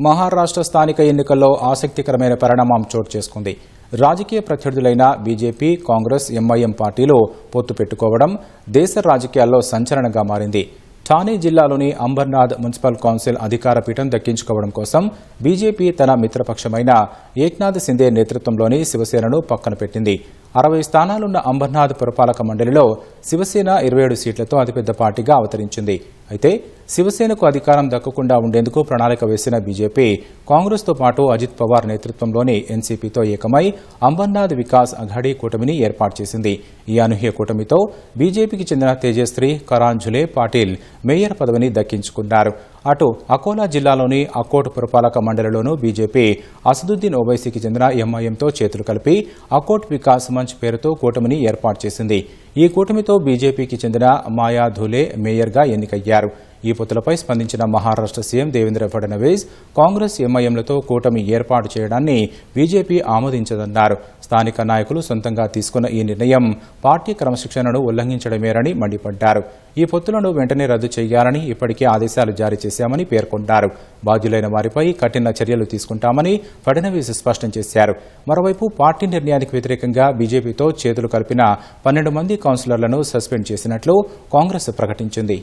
మహారాష్ట్ర స్థానిక ఎన్నికల్లో ఆసక్తికరమైన పరిణామం చోటు చేసుకుంది. రాజకీయ ప్రత్యర్థులైన బీజేపీ, కాంగ్రెస్, ఎంఐఎం పార్టీలు పొత్తు పెట్టుకోవడం దేశ రాజకీయాల్లో సంచలనంగా మారింది. ఠానే జిల్లాలోని అంబర్నాథ్ మున్సిపల్ కౌన్సిల్ అధికార పీఠం దక్కించుకోవడం కోసం బీజేపీ తన మిత్రపక్షమైన ఏక్నాథ్ సిందే నేతృత్వంలోని శివసేనను పక్కన పెట్టింది. 60 స్థానాలున్న అంబర్నాథ్ పురపాలక మండలిలో శివసేన 27 సీట్లతో అతిపెద్ద పార్టీగా అవతరించింది. అయితే శివసేనకు అధికారం దక్కకుండా ఉండేందుకు ప్రణాళిక వేసిన బీజేపీ కాంగ్రెస్తో పాటు అజిత్ పవార్ నేతృత్వంలోని ఎన్సీపీతో ఏకమై అంబర్నాథ్ వికాస్ అఘాడీ కూటమిని ఏర్పాటు చేసింది. ఈ అనూహ్య కూటమితో బీజేపీకి చెందిన తేజశ్రీ కరాంఝులే పాటిల్ మేయర్ పదవిని దక్కించుకున్నారు. అటు అకోలా జిల్లాలోని అకోట్ పురపాలక మండలిలోనూ బీజేపీ అసదుద్దీన్ ఓవైసీకి చెందిన ఎంఐఎంతో చేతులు కలిపి అకోట్ వికాస్ మంచ్ పేరుతో కూటమిని ఏర్పాటు చేసింది. ఈ కూటమితో బీజేపీకి చెందిన మాయా ధూలే మేయర్గా ఎన్నికయ్యారు. ఈ పొత్తులపై స్పందించిన మహారాష్ట్ర సీఎం దేవేంద్ర ఫడ్నవీస్ కాంగ్రెస్, ఎంఐఎంలతో కూటమి ఏర్పాటు చేయడాన్ని బీజేపీ ఆమోదించదన్నారు. స్థానిక నాయకులు సొంతంగా తీసుకున్న ఈ నిర్ణయం పార్టీ క్రమశిక్షణను ఉల్లంఘించడమేనని మండిపడ్డారు. ఈ పొత్తులను వెంటనే రద్దు చేయాలని ఇప్పటికే ఆదేశాలు జారీ చేశామని పేర్కొన్నారు. బాధ్యులైన వారిపై కఠిన చర్యలు తీసుకుంటామని ఫడ్నవీస్ స్పష్టం చేశారు. మరోవైపు పార్టీ నిర్ణయానికి వ్యతిరేకంగా బీజేపీతో చేతులు కలిపిన 12 మంది కౌన్సిలర్లను సస్పెండ్ చేసినట్లు కాంగ్రెస్ ప్రకటించింది.